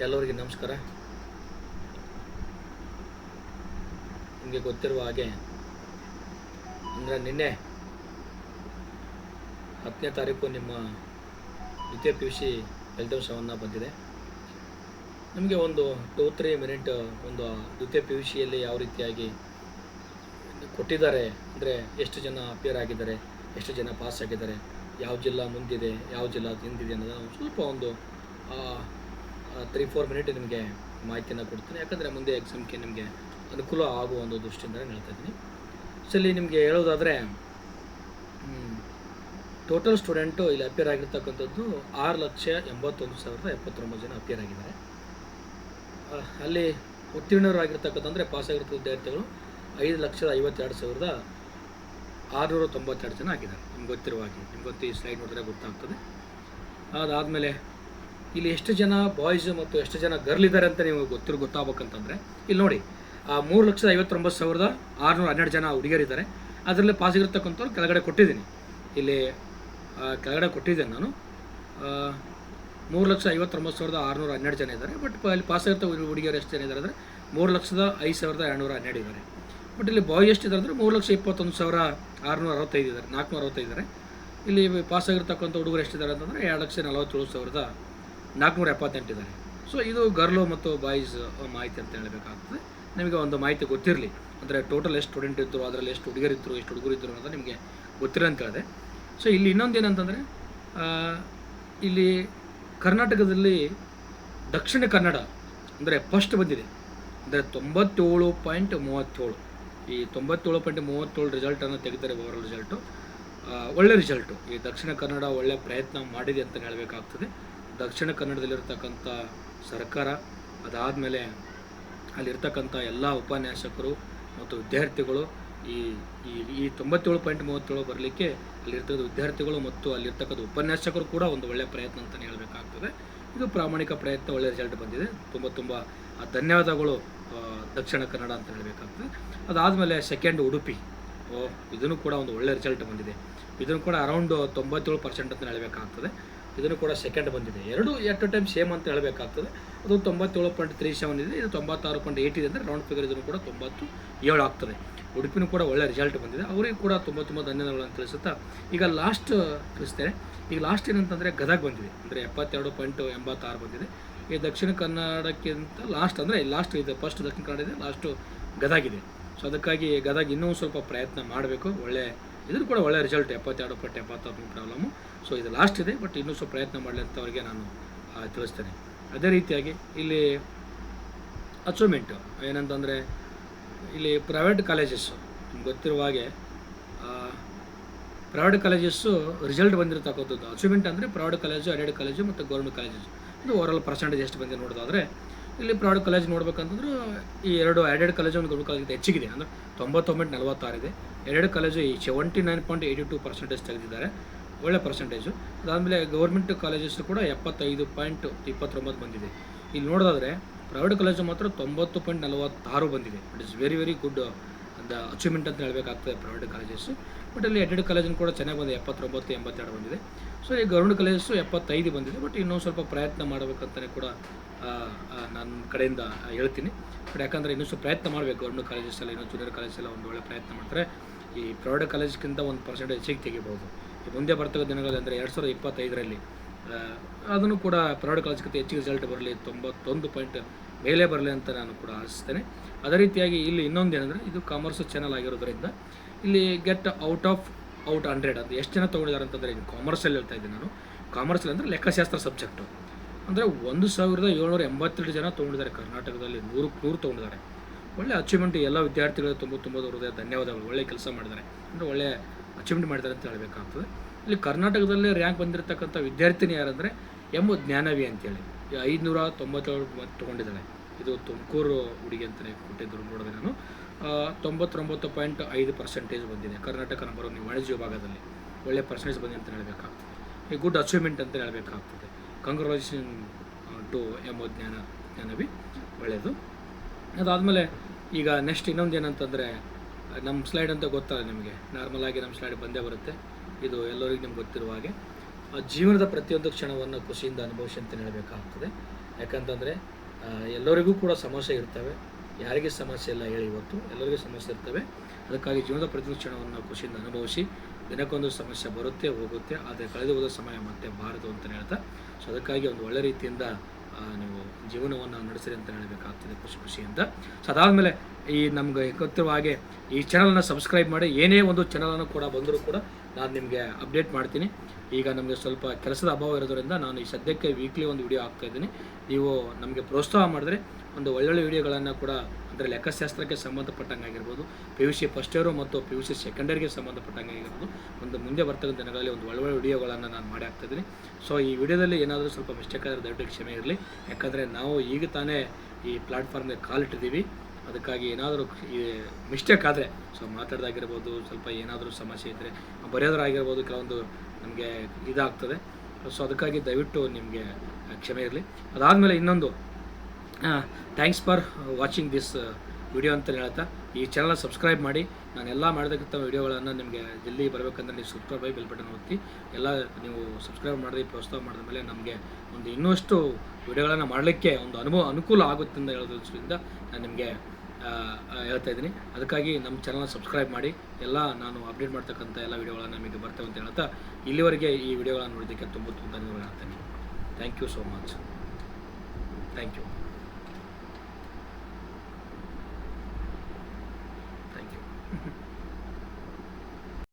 ಎಲ್ಲರಿಗೆ ನಮಸ್ಕಾರ. ನಿಮಗೆ ಗೊತ್ತಿರುವ ಹಾಗೆ ಅಂದರೆ ನಿನ್ನೆ 10ನೇ ತಾರೀಕು ನಿಮ್ಮ ದ್ವಿತೀಯ ಪಿ ಯು ಸಿ ಫಲಿತಾಂಶವನ್ನು ಬಂದಿದೆ. ನಿಮಗೆ ಒಂದು 2-3 ಮಿನಿಟ್ ಒಂದು ದ್ವಿತೀಯ ಪಿ ಯು ಸಿಯಲ್ಲಿ ಯಾವ ರೀತಿಯಾಗಿ ಕೊಟ್ಟಿದ್ದಾರೆ, ಅಂದರೆ ಎಷ್ಟು ಜನ ಅಪಿಯರ್ ಆಗಿದ್ದಾರೆ, ಎಷ್ಟು ಜನ ಪಾಸ್ ಆಗಿದ್ದಾರೆ, ಯಾವ ಜಿಲ್ಲಾ ಮುಂದಿದೆ, ಯಾವ ಜಿಲ್ಲಾ ಹಿಂದಿದೆ ಅನ್ನೋದನ್ನು ಸ್ವಲ್ಪ ಒಂದು 3-4 ಮಿನಿಟ್ ನಿಮಗೆ ಮಾಹಿತಿಯನ್ನು ಕೊಡ್ತೀನಿ. ಯಾಕಂದರೆ ಮುಂದೆ ಎಕ್ಸಾಮ್ಗೆ ನಿಮಗೆ ಅನುಕೂಲ ಆಗುವ ಒಂದು ದೃಷ್ಟಿಯಿಂದ ಹೇಳ್ತಾ ಇದ್ದೀನಿ. ಸೊ ಇಲ್ಲಿ ನಿಮಗೆ ಹೇಳೋದಾದರೆ ಟೋಟಲ್ ಸ್ಟೂಡೆಂಟು ಇಲ್ಲಿ ಅಪಿಯರ್ ಆಗಿರ್ತಕ್ಕಂಥದ್ದು 6,81,079 ಜನ ಅಪಿಯರ್ ಆಗಿದ್ದಾರೆ. ಅಲ್ಲಿ ಉತ್ತೀರ್ಣರಾಗಿರ್ತಕ್ಕಂಥ ಅಂದರೆ ಪಾಸ್ ಆಗಿರ್ತಕ್ಕ ವಿದ್ಯಾರ್ಥಿಗಳು 5,52,692 ಜನ ಆಗಿದ್ದಾರೆ. ನಿಮ್ಗೆ ಗೊತ್ತಿರುವ ಹಾಗೆ, ನಿಮ್ಗೆ ಈ ಸ್ಲೈಡ್ ನೋಡಿದ್ರೆ ಗೊತ್ತಾಗ್ತದೆ. ಅದಾದಮೇಲೆ ಇಲ್ಲಿ ಎಷ್ಟು ಜನ ಬಾಯ್ಸ್ ಮತ್ತು ಎಷ್ಟು ಜನ ಗರ್ಲ್ ಇದ್ದಾರೆ ಅಂತ ನೀವು ಗೊತ್ತಾಗಬೇಕಂತಂದರೆ ಇಲ್ಲಿ ನೋಡಿ, 3,59,612 ಜನ ಹುಡುಗಿಯರಿದ್ದಾರೆ. ಅದರಲ್ಲಿ ಪಾಸ್ ಆಗಿರ್ತಕ್ಕಂಥವ್ರು ಕೆಳಗಡೆ ಕೊಟ್ಟಿದ್ದೀನಿ. ಇಲ್ಲಿ ಕೆಳಗಡೆ ಕೊಟ್ಟಿದ್ದೇನೆ ನಾನು 3,59,612 ಜನ ಇದ್ದಾರೆ. ಬಟ್ ಇಲ್ಲಿ ಪಾಸ್ ಆಗಿರ್ತ ಹುಡುಗಿಯರು ಎಷ್ಟು ಜನ ಇದ್ದಾರೆ ಅಂದರೆ 3,05,212 ಇದ್ದಾರೆ. ಬಟ್ ಇಲ್ಲಿ ಬಾಯ್ ಎಷ್ಟಿದ್ದಾರೆ ಅಂದರೆ 3,21,665 ಇದ್ದಾರೆ, 465 ಇದ್ದಾರೆ. ಇಲ್ಲಿ ಪಾಸ್ ಆಗಿರ್ತಕ್ಕಂಥ ಹುಡುಗರು ಎಷ್ಟಿದ್ದಾರೆ ಅಂತಂದರೆ 2,47,478 ಇದ್ದಾರೆ. ಸೊ ಇದು ಗರ್ಲು ಮತ್ತು ಬಾಯ್ಸ್ ಮಾಹಿತಿ ಅಂತ ಹೇಳಬೇಕಾಗ್ತದೆ. ನಿಮಗೆ ಒಂದು ಮಾಹಿತಿ ಗೊತ್ತಿರಲಿ, ಅಂದರೆ ಟೋಟಲ್ ಎಷ್ಟು ಸ್ಟೂಡೆಂಟ್ ಇದ್ದರು, ಅದರಲ್ಲಿ ಎಷ್ಟು ಹುಡುಗರಿದ್ದರು, ಎಷ್ಟು ಹುಡುಗರು ಇದ್ದರು ಅನ್ನೋದು ನಿಮಗೆ ಗೊತ್ತಿಲ್ಲ ಅಂತ ಹೇಳಿದೆ. ಸೊ ಇಲ್ಲಿ ಇನ್ನೊಂದು ಏನಂತಂದರೆ ಇಲ್ಲಿ ಕರ್ನಾಟಕದಲ್ಲಿ ದಕ್ಷಿಣ ಕನ್ನಡ ಅಂದರೆ ಫಸ್ಟ್ ಬಂದಿದೆ, ಅಂದರೆ 97.37. ಈ 97.37 ರಿಸಲ್ಟನ್ನು ತೆಗೆದರೆ ಓವರಾಲ್ ರಿಸಲ್ಟು ಒಳ್ಳೆ ರಿಸಲ್ಟು. ಈ ದಕ್ಷಿಣ ಕನ್ನಡ ಒಳ್ಳೆಯ ಪ್ರಯತ್ನ ಮಾಡಿದೆ ಅಂತ ಹೇಳಬೇಕಾಗ್ತದೆ. ದಕ್ಷಿಣ ಕನ್ನಡದಲ್ಲಿರ್ತಕ್ಕಂಥ ಸರ್ಕಾರ, ಅದಾದಮೇಲೆ ಅಲ್ಲಿರ್ತಕ್ಕಂಥ ಎಲ್ಲ ಉಪನ್ಯಾಸಕರು ಮತ್ತು ವಿದ್ಯಾರ್ಥಿಗಳು ಈ 97.37 ಬರಲಿಕ್ಕೆ ಅಲ್ಲಿರ್ತಕ್ಕಂಥ ವಿದ್ಯಾರ್ಥಿಗಳು ಮತ್ತು ಅಲ್ಲಿರ್ತಕ್ಕಂಥ ಉಪನ್ಯಾಸಕರು ಕೂಡ ಒಂದು ಒಳ್ಳೆಯ ಪ್ರಯತ್ನ ಅಂತಲೇ ಹೇಳಬೇಕಾಗ್ತದೆ. ಇದು ಪ್ರಾಮಾಣಿಕ ಪ್ರಯತ್ನ, ಒಳ್ಳೆಯ ರಿಸಲ್ಟ್ ಬಂದಿದೆ. ತುಂಬ ಧನ್ಯವಾದಗಳು ದಕ್ಷಿಣ ಕನ್ನಡ ಅಂತ ಹೇಳಬೇಕಾಗ್ತದೆ. ಅದಾದಮೇಲೆ ಸೆಕೆಂಡ್ ಉಡುಪಿ, ಇದನ್ನು ಕೂಡ ಒಂದು ಒಳ್ಳೆಯ ರಿಸಲ್ಟ್ ಬಂದಿದೆ. ಇದನ್ನು ಕೂಡ ಅರೌಂಡ್ 97% ಅಂತ ಹೇಳಬೇಕಾಗ್ತದೆ. ಇದನ್ನು ಕೂಡ ಸೆಕೆಂಡ್ ಬಂದಿದೆ. ಎರಡು ಎಟ್ ಟೈಮ್ ಸೇಮ್ ಅಂತ ಹೇಳಬೇಕಾಗ್ತದೆ. ಅದು 97.37 ಇದೆ, ಇದು 96.8 ಇದೆ. ಅಂದರೆ ರೌಂಡ್ ಫಿಗರ್ ಇದನ್ನು ಕೂಡ 97 ಆಗ್ತದೆ. ಉಡುಪಿನೂ ಕೂಡ ಒಳ್ಳೆಯ ರಿಸಲ್ಟ್ ಬಂದಿದೆ. ಅವರಿಗೆ ಕೂಡ ತುಂಬ ಧನ್ಯವಾದಗಳು ಅಂತ ತಿಳಿಸುತ್ತಾ ಈಗ ಲಾಸ್ಟ್ ತಿಳಿಸ್ತೇನೆ. ಈಗ ಲಾಸ್ಟ್ ಏನಂತಂದರೆ ಗದಗ ಬಂದಿದೆ, ಅಂದರೆ 72.86 ಬಂದಿದೆ. ಈ ದಕ್ಷಿಣ ಕನ್ನಡಕ್ಕಿಂತ ಲಾಸ್ಟ್ ಅಂದರೆ ಲಾಸ್ಟ್ ಇದೆ, ಫಸ್ಟ್ ದಕ್ಷಿಣ ಕನ್ನಡ ಇದೆ, ಲಾಸ್ಟು ಗದಗಿದೆ. ಸೊ ಅದಕ್ಕಾಗಿ ಗದಗ ಇನ್ನೂ ಸ್ವಲ್ಪ ಪ್ರಯತ್ನ ಮಾಡಬೇಕು. ಒಳ್ಳೆ ಇದನ್ನು ಕೂಡ ಒಳ್ಳೆಯ ರಿಸಲ್ಟ್ 72.76 ಪ್ರಾಬ್ಲಮ್ಮು. ಸೊ ಇದು ಲಾಸ್ಟ್ ಇದೆ, ಬಟ್ ಇನ್ನೂ ಸ್ವಲ್ಪ ಪ್ರಯತ್ನ ಮಾಡಲಿ ಅಂತ ಅವರಿಗೆ ನಾನು ತಿಳಿಸ್ತೇನೆ. ಅದೇ ರೀತಿಯಾಗಿ ಇಲ್ಲಿ ಅಚೀವ್ಮೆಂಟು ಏನಂತಂದರೆ ಇಲ್ಲಿ ಪ್ರೈವೇಟ್ ಕಾಲೇಜಸ್ಸು, ನಿಮ್ಗೆ ಗೊತ್ತಿರುವ ಹಾಗೆ ಪ್ರೈವೇಟ್ ಕಾಲೇಜಸ್ಸು ರಿಸಲ್ಟ್ ಬಂದಿರತಕ್ಕಂಥದ್ದು. ಅಚೀವ್ಮೆಂಟ್ ಅಂದರೆ ಪ್ರೈವೇಟ್ ಕಾಲೇಜು, ಎಡೆಡ್ ಕಾಲೇಜು ಮತ್ತು ಗೌರ್ಮೆಂಟ್ ಕಾಲೇಜಸ್, ಇದು ಓವರಾಲ್ ಪರ್ಸೆಂಟೇಜ್ ಎಷ್ಟು ಬಂದಿದೆ ನೋಡೋದಾದರೆ ಇಲ್ಲಿ ಪ್ರೈವೇಟ್ ಕಾಲೇಜ್ ನೋಡ್ಬೇಕಂತಂದ್ರೆ ಈ ಎರಡು ಎಡೆಡ್ ಕಾಲೇಜು ಒಂದು ಗೌರ್ಮೆಂಟ್ ಕಾಲೇಜ್ ಹೆಚ್ಚಿಗಿದೆ, ಅಂದರೆ 99.46 ಇದೆ. ಎಡೆಡ್ ಕಾಲೇಜು ಈ 79.82% ತೆಗೆದಿದ್ದಾರೆ, ಒಳ್ಳೆ ಪರ್ಸೆಂಟೇಜು. ಅದಾದಮೇಲೆ ಗೌರ್ಮೆಂಟ್ ಕಾಲೇಜಸ್ಸು ಕೂಡ 75.29 ಬಂದಿದೆ. ಇಲ್ಲಿ ನೋಡೋದಾದರೆ ಪ್ರೈವೇಟ್ ಕಾಲೇಜು ಮಾತ್ರ 90.46 ಬಂದಿದೆ. ಇಟ್ ಇಸ್ ವೆರಿ ಗುಡ್ ಅಂತ ಅಚೀವ್ಮೆಂಟ್ ಅಂತ ಹೇಳಬೇಕಾಗ್ತದೆ ಪ್ರೈವೇಟ್ ಕಾಲೇಜಸ್ಸು. ಬಟ್ ಇಲ್ಲಿ ಎಡೆಡ್ ಕಾಲೇಜನ್ನು ಕೂಡ ಚೆನ್ನಾಗಿ ಬಂದಿದೆ, 79-82 ಬಂದಿದೆ. ಸೊ ಈ ಗೌರ್ಮೆಂಟ್ ಕಾಲೇಜಸ್ಸು 75 ಬಂದಿದೆ. ಬಟ್ ಇನ್ನೂ ಸ್ವಲ್ಪ ಪ್ರಯತ್ನ ಮಾಡಬೇಕಂತಲೇ ಕೂಡ ನನ್ನ ಕಡೆಯಿಂದ ಹೇಳ್ತೀನಿ. ಬಟ್ ಯಾಕಂದರೆ ಇನ್ನೂ ಸ್ವಲ್ಪ ಪ್ರಯತ್ನ ಮಾಡಬೇಕು. ಗೌರ್ಮೆಂಟ್ ಕಾಲೇಜಸ್ಸೆಲ್ಲ, ಇನ್ನೂ ಜೂನಿಯರ್ ಕಾಲೇಜೆಲ್ಲ ಒಂದು ಒಳ್ಳೆ ಪ್ರಯತ್ನ ಮಾಡ್ತಾರೆ. ಈ ಪ್ರೈವೇಟ್ ಕಾಲೇಜ್ಗಿಂತ 1% ಹೆಚ್ಚಿಗೆ ತೆಗಿಬೋದು. ಈ ಮುಂದೆ ಬರ್ತಕ್ಕ ದಿನಗಳಲ್ಲಿ ಅಂದರೆ 2025ರಲ್ಲಿ ಅದನ್ನು ಕೂಡ ಪ್ರೈವೇಟ್ ಕಾಲೇಜ್ಗಿಂತ ಹೆಚ್ಚಿಗೆ ರಿಸಲ್ಟ್ ಬರಲಿ, 91 ಪಾಯಿಂಟ್ ಮೇಲೆ ಬರಲಿ ಅಂತ ನಾನು ಕೂಡ ಆಶಿಸ್ತೇನೆ. ಅದೇ ರೀತಿಯಾಗಿ ಇಲ್ಲಿ ಇನ್ನೊಂದು ಏನಂದರೆ ಇದು ಕಾಮರ್ಸ್ ಚಾನಲ್ ಆಗಿರೋದ್ರಿಂದ ಇಲ್ಲಿ ಗೆಟ್ ಔಟ್ 100 ಅದು ಎಷ್ಟು ಜನ ತೊಗೊಂಡಿದ್ದಾರೆ ಅಂತಂದರೆ ಇದು ಕಾಮರ್ಸಲ್ಲಿ ಹೇಳ್ತಾ ಇದ್ದೀನಿ ನಾನು. ಕಾಮರ್ಸಲ್ಲಿ ಅಂದರೆ ಲೆಕ್ಕಶಾಸ್ತ್ರ ಸಬ್ಜೆಕ್ಟು ಅಂದರೆ 1,782 ಜನ ತೊಗೊಂಡಿದ್ದಾರೆ. ಕರ್ನಾಟಕದಲ್ಲಿ 100 ತೊಗೊಂಡಿದ್ದಾರೆ. ಒಳ್ಳೆ ಅಚೀವ್ಮೆಂಟ್. ಎಲ್ಲ ವಿದ್ಯಾರ್ಥಿಗಳು ತುಂಬ ಹೃದಯ ಧನ್ಯವಾದಗಳು. ಒಳ್ಳೆ ಕೆಲಸ ಮಾಡಿದ್ದಾರೆ, ಅಂದರೆ ಒಳ್ಳೆ ಅಚೀವ್ಮೆಂಟ್ ಮಾಡಿದ್ದಾರೆ ಅಂತ ಹೇಳಬೇಕಾಗ್ತದೆ. ಇಲ್ಲಿ ಕರ್ನಾಟಕದಲ್ಲೇ ರ್ಯಾಂಕ್ ಬಂದಿರತಕ್ಕಂಥ ವಿದ್ಯಾರ್ಥಿನಿ ಯಾರಂದರೆ ಜ್ಞಾನವಿ ಅಂತೇಳಿ 597 ತೊಗೊಂಡಿದ್ದಾಳೆ. ಇದು ತುಮಕೂರು ಹುಡುಗಿ ಅಂತಲೇ ಕೊಟ್ಟಿದ್ದರು, ನೋಡಿದೆ ನಾನು. 99.5% ಬಂದಿದೆ. ಕರ್ನಾಟಕ ನಂಬರ್ 1 ವಾಣಿಜ್ಯ ವಿಭಾಗದಲ್ಲಿ ಒಳ್ಳೆ ಪರ್ಸೆಂಟೇಜ್ ಬಂದಿದೆ ಅಂತ ಹೇಳಬೇಕಾಗ್ತದೆ. ಈ ಗುಡ್ ಅಚೀವ್ಮೆಂಟ್ ಅಂತ ಹೇಳಬೇಕಾಗ್ತದೆ. ಕಂಗ್ರ್ಯಾಚುಲೇಷನ್ ಟು ಜ್ಞಾನವಿ, ಒಳ್ಳೆಯದು. ಅದಾದಮೇಲೆ ಈಗ ನೆಕ್ಸ್ಟ್ ಇನ್ನೊಂದು ಏನಂತಂದರೆ ನಮ್ಮ ಸ್ಲೈಡ್ ಅಂತ ಗೊತ್ತಲ್ಲ ನಿಮಗೆ, ನಾರ್ಮಲಾಗಿ ನಮ್ಮ ಸ್ಲೈಡ್ ಬಂದೇ ಬರುತ್ತೆ. ಇದು ಎಲ್ಲರಿಗೂ ನಿಮ್ಗೆ ಗೊತ್ತಿರುವ ಹಾಗೆ ಜೀವನದ ಪ್ರತಿಯೊಂದು ಕ್ಷಣವನ್ನು ಖುಷಿಯಿಂದ ಅನುಭವಿಸಿ ಅಂತ ಹೇಳಬೇಕಾಗ್ತದೆ. ಯಾಕಂತಂದರೆ ಎಲ್ಲರಿಗೂ ಕೂಡ ಸಮಸ್ಯೆ ಇರ್ತವೆ, ಯಾರಿಗೆ ಸಮಸ್ಯೆ ಇಲ್ಲ ಹೇಳಿ, ಇವತ್ತು ಎಲ್ಲರಿಗೂ ಸಮಸ್ಯೆ ಇರ್ತವೆ. ಅದಕ್ಕಾಗಿ ಜೀವನದ ಪ್ರತಿ ಕ್ಷಣವನ್ನು ಖುಷಿಯಿಂದ ಅನುಭವಿಸಿ. ದಿನಕ್ಕೊಂದು ಸಮಸ್ಯೆ ಬರುತ್ತೆ ಹೋಗುತ್ತೆ, ಆದರೆ ಕಳೆದು ಹೋದ ಸಮಯ ಮತ್ತೆ ಬಾರದು ಅಂತಲೇ ಹೇಳ್ತಾ, ಸೊ ಅದಕ್ಕಾಗಿ ಒಂದು ಒಳ್ಳೆ ರೀತಿಯಿಂದ ನೀವು ಜೀವನವನ್ನು ನಡೆಸಿರಿ ಅಂತ ಹೇಳಬೇಕಾಗ್ತದೆ, ಖುಷಿಯಿಂದ. ಸೊ ಅದಾದಮೇಲೆ ಈ ನಮ್ಗೆ ಗೊತ್ತಿರುವ ಹಾಗೆ ಈ ಚಾನಲನ್ನು ಸಬ್ಸ್ಕ್ರೈಬ್ ಮಾಡಿ. ಏನೇ ಒಂದು ಚಾನಲನ್ನು ಕೂಡ ಬಂದರೂ ಕೂಡ ನಾನು ನಿಮಗೆ ಅಪ್ಡೇಟ್ ಮಾಡ್ತೀನಿ. ಈಗ ನಮಗೆ ಸ್ವಲ್ಪ ಕೆಲಸದ ಅಭಾವ ಇರೋದರಿಂದ ನಾನು ಈ ಸದ್ಯಕ್ಕೆ ವೀಕ್ಲಿ ಒಂದು ವಿಡಿಯೋ ಹಾಕ್ತಾಯಿದ್ದೀನಿ. ನೀವು ನಮಗೆ ಪ್ರೋತ್ಸಾಹ ಮಾಡಿದ್ರೆ ಒಂದು ಒಳ್ಳೊಳ್ಳೆ ವಿಡಿಯೋಗಳನ್ನು ಕೂಡ, ಅಂದರೆ ಲೆಕ್ಕಶಾಸ್ತ್ರಕ್ಕೆ ಸಂಬಂಧಪಟ್ಟಂಗೆ ಆಗಿರ್ಬೋದು, PUC ಫಸ್ಟ್ ಇಯರು ಮತ್ತು PUC ಸೆಕೆಂಡ್ ಇಯರ್ಗೆ ಸಂಬಂಧಪಟ್ಟಂಗೆ ಆಗಿರ್ಬೋದು, ಒಂದು ಮುಂದೆ ಬರ್ತಕ್ಕಂಥ ದಿನಗಳಲ್ಲಿ ಒಂದು ಒಳ್ಳೊಳ್ಳೆ ವಿಡಿಯೋಗಳನ್ನು ನಾನು ಮಾಡಿ ಹಾಕ್ತಾಯಿದ್ದೀನಿ. ಸೊ ಈ ವಿಡಿಯೋದಲ್ಲಿ ಏನಾದರೂ ಸ್ವಲ್ಪ ಮಿಸ್ಟೇಕ್ ಆದರೆ ದಯವಿಟ್ಟು ಕ್ಷಮೆ ಇರಲಿ. ಯಾಕಂದರೆ ನಾವು ಈಗ ತಾನೇ ಈ ಪ್ಲ್ಯಾಟ್ಫಾರ್ಮ್ಗೆ ಕಾಲಿಟ್ಟಿದ್ದೀವಿ. ಅದಕ್ಕಾಗಿ ಏನಾದರೂ ಈ ಮಿಸ್ಟೇಕ್ ಆದರೆ, ಸೊ ಮಾತಾಡೋದಾಗಿರ್ಬೋದು, ಸ್ವಲ್ಪ ಏನಾದರೂ ಸಮಸ್ಯೆ ಇದ್ದರೆ ಬರೆಯೋದಾಗಿರ್ಬೋದು, ಕೆಲವೊಂದು ನಮಗೆ ಇದಾಗ್ತದೆ. ಸೊ ಅದಕ್ಕಾಗಿ ದಯವಿಟ್ಟು ನಿಮಗೆ ಕ್ಷಮೆ ಇರಲಿ. ಅದಾದಮೇಲೆ ಇನ್ನೊಂದು thanks for watching this video ಅಂತ ಹೇಳ್ತಾ, ಈ ಚಾನಲ್ ಸಬ್ಸ್ಕ್ರೈಬ್ ಮಾಡಿ. ನಾನೆಲ್ಲ ಮಾಡಿದಕ್ಕಿಂತ ವಿಡಿಯೋಗಳನ್ನು ನಿಮಗೆ ಜಲ್ದಿ ಬರಬೇಕಂದ್ರೆ ನೀವು ಸಬ್ಸ್ಕ್ರೈಬ್ ಆಗಿ ಬೆಲ್ ಬಟನ್ ಒತ್ತಿ. ಎಲ್ಲ ನೀವು ಸಬ್ಸ್ಕ್ರೈಬ್ ಮಾಡಿದ್ರೆ ಪ್ರೋತ್ಸಾಹ ಮಾಡಿದ ಮೇಲೆ ನಮಗೆ ಒಂದು ಇನ್ನಷ್ಟು ವಿಡಿಯೋಗಳನ್ನು ಮಾಡಲಿಕ್ಕೆ ಒಂದು ಅನುಕೂಲ ಆಗುತ್ತೆ ಅಂತ ಹೇಳೋದ್ರಿಂದ ನಾನು ನಿಮಗೆ ಹೇಳ್ತಾ ಇದ್ದೀನಿ. ಅದಕ್ಕಾಗಿ ನಮ್ಮ ಚಾನಲ್ನ ಸಬ್ಸ್ಕ್ರೈಬ್ ಮಾಡಿ. ಎಲ್ಲ ನಾನು ಅಪ್ಡೇಟ್ ಮಾಡ್ತಕ್ಕಂಥ ಎಲ್ಲ ವಿಡಿಯೋಗಳನ್ನು ನಿಮಗೆ ಬರ್ತವೆ ಅಂತ ಹೇಳ್ತಾ, ಇಲ್ಲಿವರೆಗೆ ಈ ವಿಡಿಯೋಗಳನ್ನು ನೋಡೋದಕ್ಕೆ ತುಂಬ ಧನ್ಯವಾದ ಹೇಳ್ತೇನೆ. Thank you so much. Thank you.